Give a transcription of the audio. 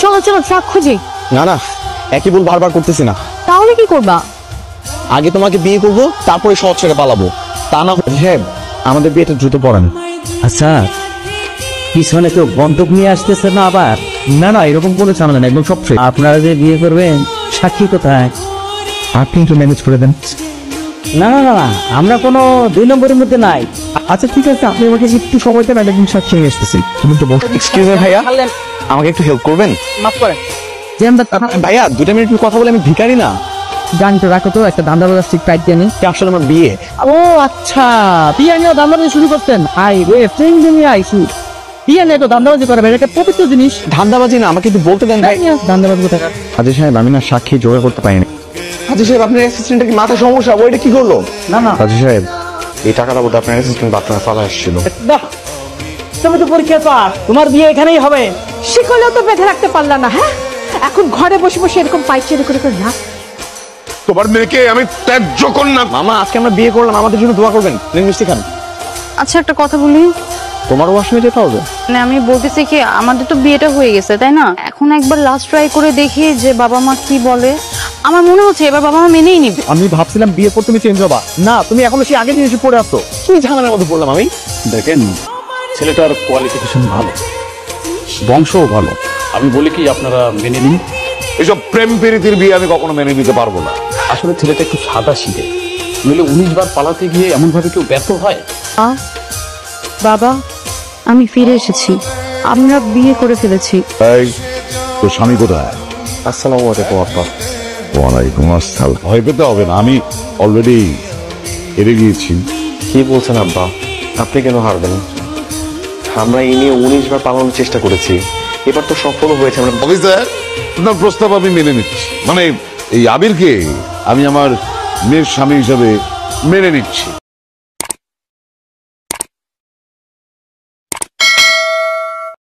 চলো চলো ট্রাক খুঁজি। না না, একই ভুল বারবার করতেছি না। তাহলে কি করবা? আগে তোমাকে বিয়ে করবো, তারপরে শহর ছেড়ে পালাবো। তা না সাহেব, আমাদের বিয়েটা দ্রুত পড়ান। আচ্ছা, পিছনে কেউ বন্ধক নিয়ে আসতেছে না আবার? না না, এরকম কোনো ঝামেলা না, একদম সব ঠিক। আপনারা যে বিয়ে করবেন, সাক্ষী কোথায়? আপনি একটু ম্যানেজ করে দেন। না না না না, আমরা কোনো 2 নম্বরের মধ্যে নাই। আচ্ছা ঠিক আছে, আপনি আমাকে একটু সময় দেন, আমি একদিন সাক্ষী নিয়ে আসতেছি। তুমি একটু বসো। এক্সকিউজ মি ভাইয়া, আমাকে একটু হেল্প করবেন? মাফ করেন। ভাইয়া 2 মিনিট কথা বলে, আমি ভিখারি না। গান তো রাখো তো, একটা দান্দা বাজার ঠিক টাইট দিয়ে নি। আসলে আমার বিয়ে। ও আচ্ছা, বিয়ে নিয়ে দান্দাবাজি শুরু করতেন? আই রে ফ্রেন্ড নিয়ে আইসি। বিয়ে নিয়ে তো দান্দাবাজি করবে, এটা পবিত্র জিনিস। ধান্দাবাজি না, আমাকে একটু বলতে দেন ভাই। দান্দাবাজি কোথায়? হাজি সাহেব, আমি না সাক্ষী জোগাড় করতে পারিনি। হাজি সাহেব, আপনার অ্যাসিস্ট্যান্টের কি মাথা সমস্যা? ওইটা কি করলো? না না হাজি সাহেব, এই টাকাটা বোধহয় আপনার অ্যাসিস্ট্যান্ট আপনার ফালা আসছিল। বাহ, তুমি তো পরীক্ষা পাস, তোমার বিয়ে এখানেই হবে। শিখলেও তো বেঁধে রাখতে পারলা না, হ্যাঁ? এখন ঘরে বসে বসে এরকম পাইচারি করে করে না। তোমার মেয়েকে আমি ত্যায্য কন্যা। মামা, আজকে আমরা বিয়ে করলাম, আমাদের জন্য দোয়া করবেন। মিষ্টি খান। আচ্ছা একটা কথা বলি, তোমার ওয়াশরুমে যেতে হবে? মানে আমি বলতেছি কি, আমাদের তো বিয়েটা হয়ে গেছে তাই না? এখন একবার লাস্ট ট্রাই করে দেখি যে বাবা মা কি বলে। আমার মনে হচ্ছে এবার বাবা মা মেনেই নিবে। আমি ভাবছিলাম বিয়ের পর তুমি চেঞ্জ হবা, না তুমি এখনো সেই আগের জিনিস পড়ে আসছো। কি ঝামেলার মধ্যে পড়লাম আমি? দেখেন, ছেলেটার কোয়ালিফিকেশন ভালো, বংশও ভালো। আমি বলি কি আপনারা মেনে নিন। এসব প্রেম প্রীতির বিয়ে আমি কখনো মেনে নিতে পারবো না। আসলে ছেলেটা একটু সাদা শিখে, নইলে 19 বার পালাতে গিয়ে এমন ভাবে কেউ ব্যর্থ হয়। বাবা, আমি ফিরে এসেছি, আমরা বিয়ে করে ফেলেছি। এই, তোর স্বামী কোথায়? আসসালামু আলাইকুম আব্বা। ওয়ালাইকুম আসসালাম। ভয় পেতে হবে না, আমি অলরেডি হেরে গিয়েছি। কি বলছেন আব্বা? আপনি কেন হারবেন? আমরা এই নিয়ে 19 বার পালানোর চেষ্টা করেছি, এবার তো সফল হয়েছে। আমরা অফিসার, আপনার প্রস্তাব আমি মেনে নিচ্ছি। মানে এই আবিরকে আমি আমার মেয়ের স্বামী হিসাবে মেনে নিচ্ছি।